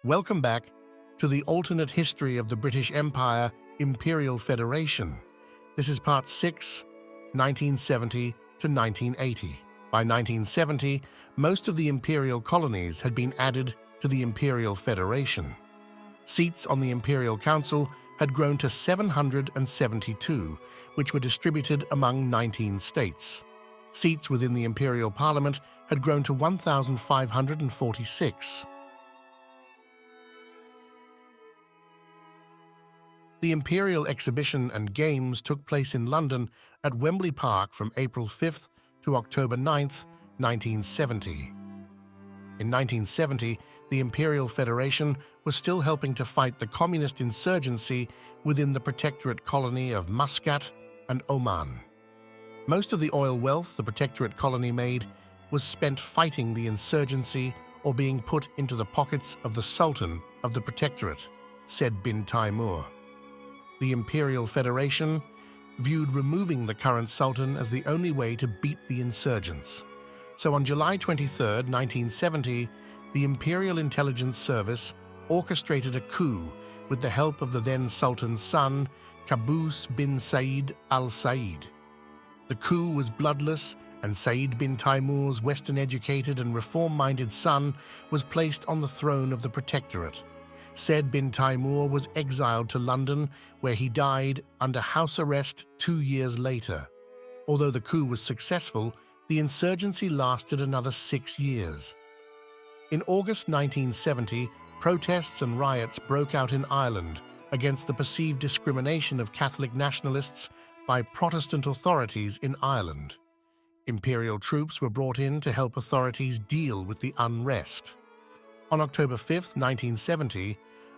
Welcome back to the alternate history of the British Empire Imperial Federation. This is part 6, 1970 to 1980. By 1970, most of the imperial colonies had been added to the Imperial Federation. Seats on the Imperial Council had grown to 772, which were distributed among 19 states. Seats within the Imperial Parliament had grown to 1,546. The Imperial Exhibition and Games took place in London at Wembley Park from April 5th to October 9th, 1970. In 1970, the Imperial Federation was still helping to fight the communist insurgency within the protectorate colony of Muscat and Oman. Most of the oil wealth the protectorate colony made was spent fighting the insurgency or being put into the pockets of the Sultan of the protectorate, said bin Taimur. The Imperial Federation viewed removing the current Sultan as the only way to beat the insurgents. So on July 23, 1970, the Imperial Intelligence Service orchestrated a coup with the help of the then Sultan's son, Qaboos bin Said al-Said. The coup was bloodless, and Said bin Taimur's Western-educated and reform-minded son was placed on the throne of the protectorate. Said bin Taimur was exiled to London, where he died under house arrest 2 years later. Although the coup was successful, the insurgency lasted another 6 years. In August 1970, protests and riots broke out in Ireland against the perceived discrimination of Catholic nationalists by Protestant authorities in Ireland. Imperial troops were brought in to help authorities deal with the unrest. On October 5, 1970,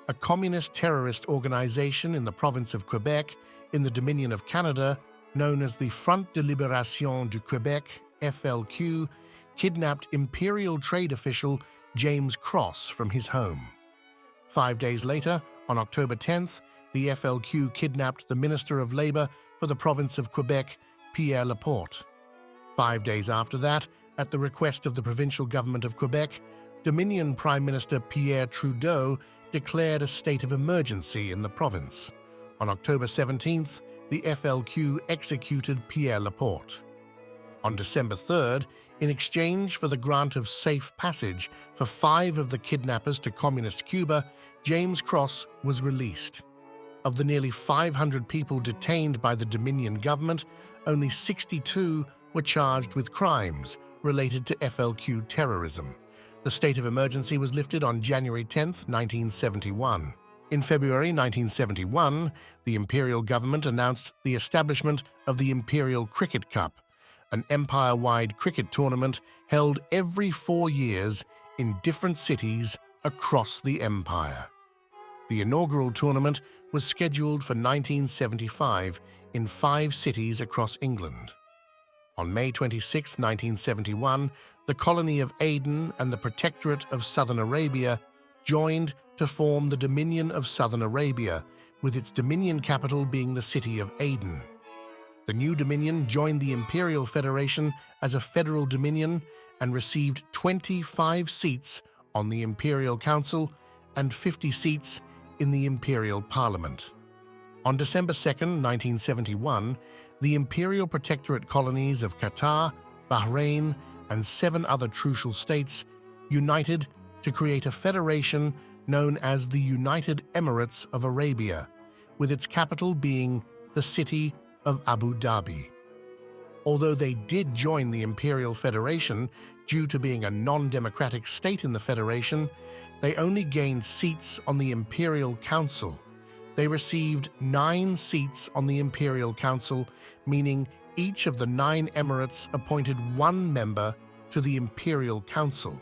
a communist terrorist organization in the province of Quebec, in the Dominion of Canada, known as the Front de Libération du Québec, FLQ, kidnapped imperial trade official James Cross from his home. 5 days later, on October 10th, the FLQ kidnapped the Minister of Labour for the province of Quebec, Pierre Laporte. 5 days after that, at the request of the provincial government of Quebec, Dominion Prime Minister Pierre Trudeau declared a state of emergency in the province. On October 17th, the FLQ executed Pierre Laporte. On December 3rd, in exchange for the grant of safe passage for 5 of the kidnappers to Communist Cuba, James Cross was released. Of the nearly 500 people detained by the Dominion government, only 62 were charged with crimes related to FLQ terrorism. The state of emergency was lifted on January 10, 1971. In February 1971, the Imperial government announced the establishment of the Imperial Cricket Cup, an empire-wide cricket tournament held every 4 years in different cities across the empire. The inaugural tournament was scheduled for 1975 in 5 cities across England. On May 26, 1971, the colony of Aden and the Protectorate of Southern Arabia joined to form the Dominion of Southern Arabia, with its dominion capital being the city of Aden. The new dominion joined the Imperial Federation as a federal dominion and received 25 seats on the Imperial Council and 50 seats in the Imperial Parliament. On December 2, 1971, the Imperial Protectorate colonies of Qatar, Bahrain, and 7 other trucial states united to create a federation known as the United Emirates of Arabia, with its capital being the city of Abu Dhabi. Although they did join the Imperial Federation due to being a non-democratic state in the Federation, they only gained seats on the Imperial Council. They received 9 seats on the Imperial Council, meaning each of the 9 emirates appointed 1 member to the Imperial Council.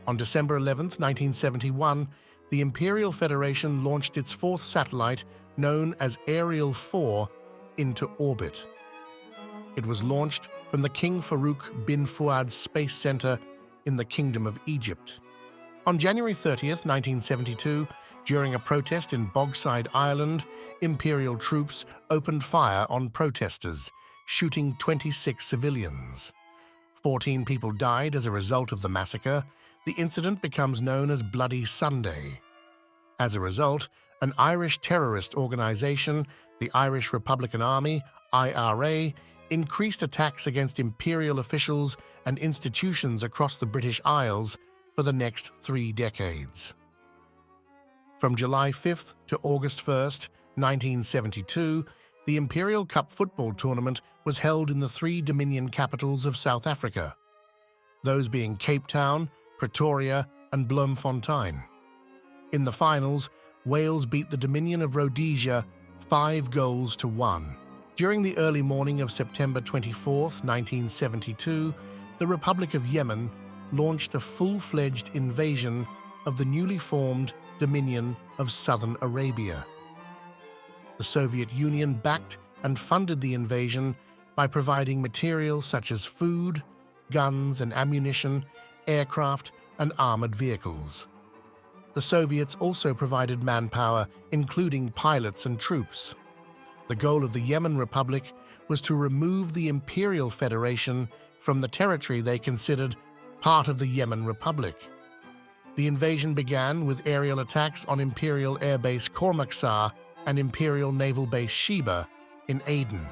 On December 11, 1971, the Imperial Federation launched its 4th satellite, known as Ariel 4, into orbit. It was launched from the King Farouk bin Fuad Space Center in the Kingdom of Egypt. On January 30, 1972, during a protest in Bogside, Ireland, Imperial troops opened fire on protesters, shooting 26 civilians. 14 people died as a result of the massacre. the incident becomes known as Bloody Sunday. As a result, an Irish terrorist organization, the Irish Republican Army, IRA, increased attacks against imperial officials and institutions across the British Isles for the next 3 decades. From July 5th to August 1st, 1972, the Imperial Cup football tournament was held in the 3 Dominion capitals of South Africa, those being Cape Town, Pretoria, and Bloemfontein. In the finals, Wales beat the Dominion of Rhodesia 5-1. During the early morning of September 24, 1972, the Republic of Yemen launched a full-fledged invasion of the newly formed Dominion of Southern Arabia. The Soviet Union backed and funded the invasion by providing material such as food, guns and ammunition, aircraft, and armored vehicles. The Soviets also provided manpower, including pilots and troops. The goal of the Yemen Republic was to remove the Imperial Federation from the territory they considered part of the Yemen Republic. The invasion began with aerial attacks on Imperial Air Base Kormaksar and Imperial Naval Base Sheba in Aden.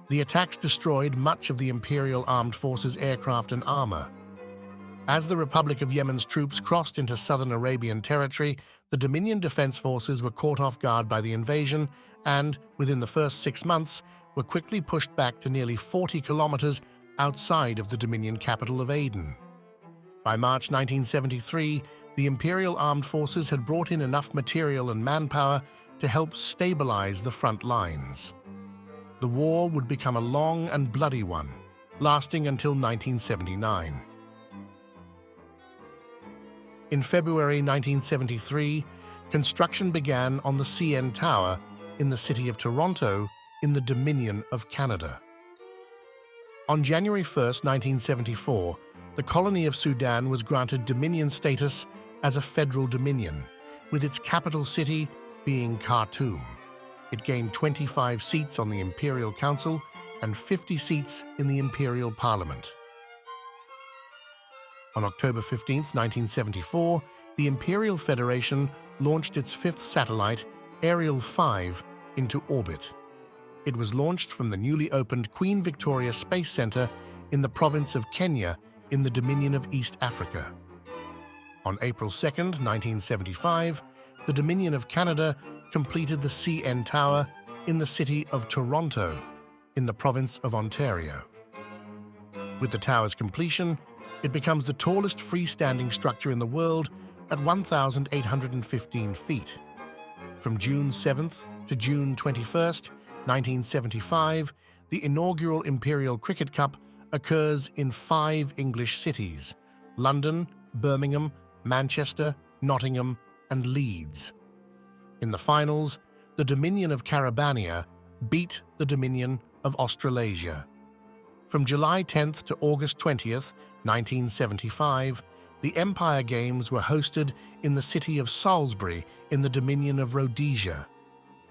The attacks destroyed much of the Imperial Armed Forces aircraft and armor. As the Republic of Yemen's troops crossed into southern Arabian territory, the Dominion Defense Forces were caught off guard by the invasion and, within the first 6 months, were quickly pushed back to nearly 40 kilometers outside of the Dominion capital of Aden. By March 1973, the Imperial Armed Forces had brought in enough material and manpower to help stabilize the front lines. The war would become a long and bloody one, lasting until 1979. In February 1973, construction began on the CN Tower in the city of Toronto in the Dominion of Canada. On January 1, 1974, the colony of Sudan was granted Dominion status as a federal dominion, with its capital city being Khartoum. It gained 25 seats on the Imperial Council and 50 seats in the Imperial Parliament. On October 15, 1974, the Imperial Federation launched its 5th satellite, Ariel 5, into orbit. It was launched from the newly opened Queen Victoria Space Centre in the province of Kenya in the Dominion of East Africa. On April 2, 1975, the Dominion of Canada completed the CN Tower in the city of Toronto in the province of Ontario. With the tower's completion, it becomes the tallest freestanding structure in the world at 1,815 feet. From June 7th to June 21st, 1975, the inaugural Imperial Cricket Cup occurs in 5 English cities: London, Birmingham, Manchester, Nottingham, and Leeds. In the finals, the Dominion of Caribania beat the Dominion of Australasia. From July 10th to August 20th, 1975, the Empire Games were hosted in the city of Salisbury in the Dominion of Rhodesia.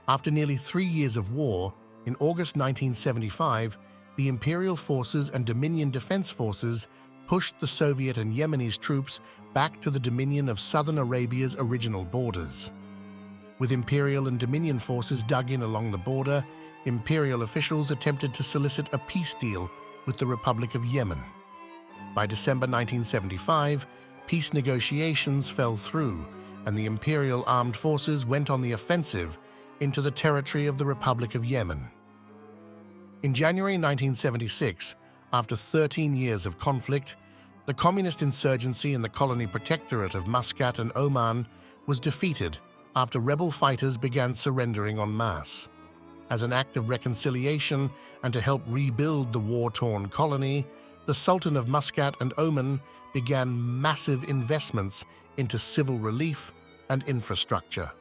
After nearly 3 years of war, in August 1975, the Imperial Forces and Dominion Defense Forces pushed the Soviet and Yemenis troops back to the Dominion of Southern Arabia's original borders. With Imperial and Dominion forces dug in along the border, Imperial officials attempted to solicit a peace deal with the Republic of Yemen. By December 1975, peace negotiations fell through, and the Imperial Armed Forces went on the offensive into the territory of the Republic of Yemen. In January 1976, after 13 years of conflict, the communist insurgency in the colony protectorate of Muscat and Oman was defeated after rebel fighters began surrendering en masse. As an act of reconciliation and to help rebuild the war-torn colony, the Sultan of Muscat and Oman began massive investments into civil relief and infrastructure.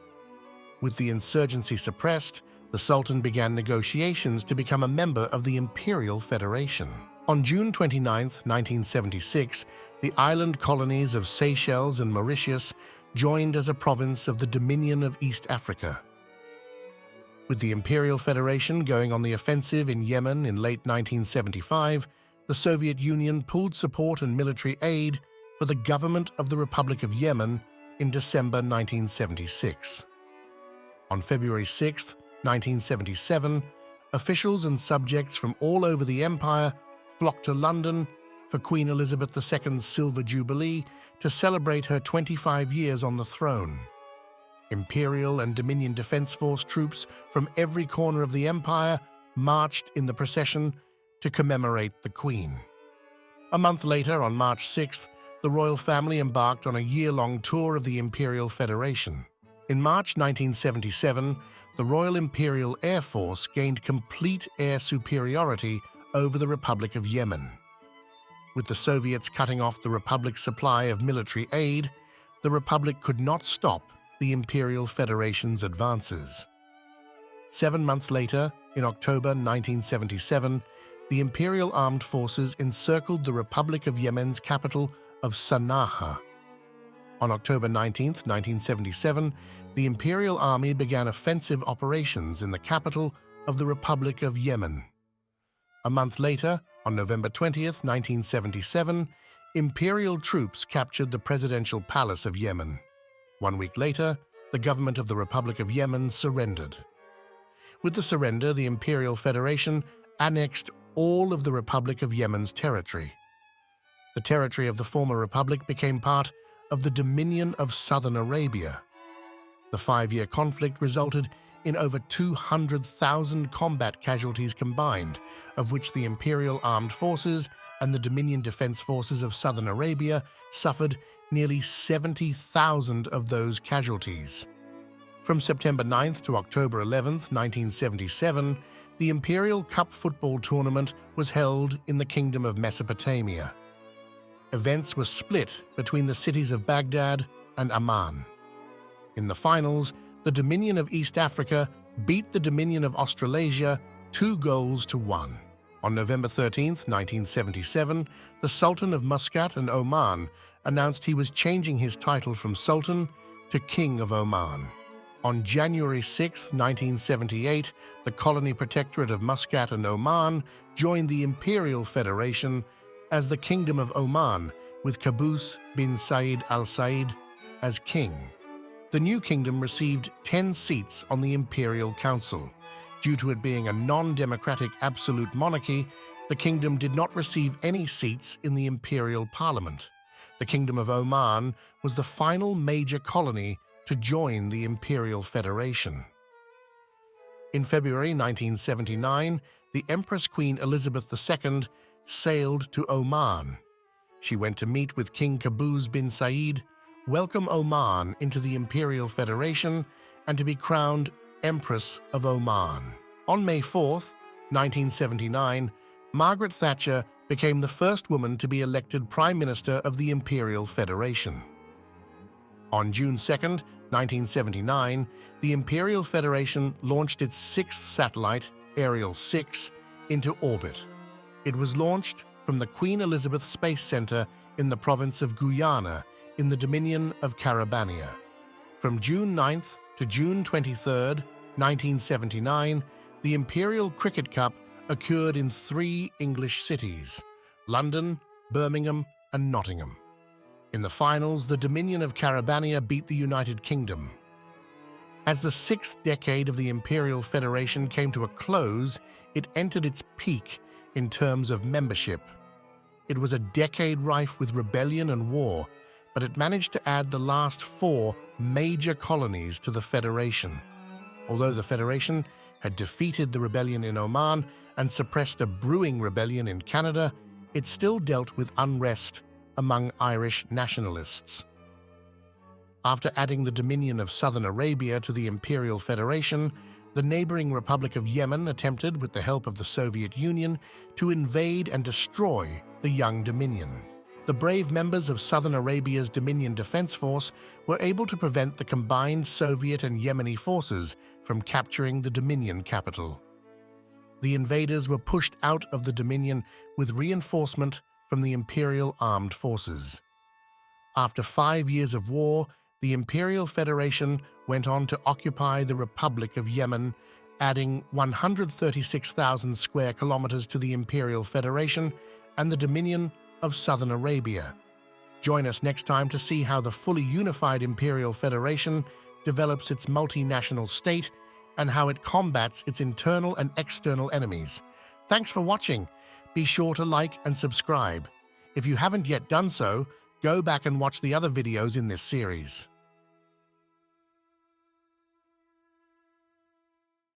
With the insurgency suppressed, the Sultan began negotiations to become a member of the Imperial Federation. On June 29, 1976, the island colonies of Seychelles and Mauritius joined as a province of the Dominion of East Africa. With the Imperial Federation going on the offensive in Yemen in late 1975, the Soviet Union pulled support and military aid for for the government of the Republic of Yemen in December 1976. On February 6, 1977, officials and subjects from all over the empire flocked to London for Queen Elizabeth II's Silver Jubilee to celebrate her 25 years on the throne. Imperial and Dominion Defence Force troops from every corner of the empire marched in the procession to commemorate the Queen. A month later, on March 6th, the royal family embarked on a year-long tour of the Imperial Federation. In March 1977, the Royal Imperial Air Force gained complete air superiority over the Republic of Yemen. With the Soviets cutting off the Republic's supply of military aid, the Republic could not stop the Imperial Federation's advances. 7 months later, in October 1977, the Imperial Armed Forces encircled the Republic of Yemen's capital of Sana'a. On October 19, 1977, the Imperial Army began offensive operations in the capital of the Republic of Yemen. A month later, on November 20, 1977, Imperial troops captured the presidential palace of Yemen. 1 week later, the government of the Republic of Yemen surrendered. With the surrender, the Imperial Federation annexed all of the Republic of Yemen's territory. The territory of the former republic became part of the Dominion of Southern Arabia. The 5-year conflict resulted in over 200,000 combat casualties combined, of which the Imperial Armed Forces and the Dominion Defence Forces of Southern Arabia suffered nearly 70,000 of those casualties. From September 9th to October 11th, 1977, the Imperial Cup football tournament was held in the Kingdom of Mesopotamia. Events were split between the cities of Baghdad and Amman. In the finals, the Dominion of East Africa beat the Dominion of Australasia 2-1. On November 13, 1977, the Sultan of Muscat and Oman announced he was changing his title from Sultan to King of Oman. On January 6, 1978, the Colony Protectorate of Muscat and Oman joined the Imperial Federation as the Kingdom of Oman, with Qaboos bin Said Al Said as king. The new kingdom received 10 seats on the Imperial Council. Due to it being a non-democratic absolute monarchy, the kingdom did not receive any seats in the Imperial Parliament. The Kingdom of Oman was the final major colony to join the Imperial Federation. In February 1979, the Empress Queen Elizabeth II sailed to Oman. She went to meet with King Qaboos bin Said, welcome Oman into the Imperial Federation, and to be crowned Empress of Oman. On May 4, 1979, Margaret Thatcher became the first woman to be elected Prime Minister of the Imperial Federation. On June 2, 1979, the Imperial Federation launched its 6th satellite, Ariel 6, into orbit. It was launched from the Queen Elizabeth Space Center in the province of Guyana in the Dominion of Caribania. From June 9th to June 23, 1979, the Imperial Cricket Cup occurred in 3 English cities, London, Birmingham, and Nottingham. In the finals, the Dominion of Caribania beat the United Kingdom. As the 6th decade of the Imperial Federation came to a close, it entered its peak in terms of membership. It was a decade rife with rebellion and war, but it managed to add the last 4 major colonies to the Federation. Although the Federation had defeated the rebellion in Oman and suppressed a brewing rebellion in Canada, it still dealt with unrest among Irish nationalists. After adding the Dominion of Southern Arabia to the Imperial Federation, the neighboring Republic of Yemen attempted, with the help of the Soviet Union, to invade and destroy the young Dominion. The brave members of Southern Arabia's Dominion Defense Force were able to prevent the combined Soviet and Yemeni forces from capturing the Dominion capital. The invaders were pushed out of the Dominion with reinforcement from the Imperial Armed Forces. After 5 years of war, the Imperial Federation went on to occupy the Republic of Yemen, adding 136,000 square kilometers to the Imperial Federation and the Dominion of Southern Arabia. Join us next time to see how the fully unified Imperial Federation develops its multinational state and how it combats its internal and external enemies. Thanks for watching. Be sure to like and subscribe. If you haven't yet done so, go back and watch the other videos in this series.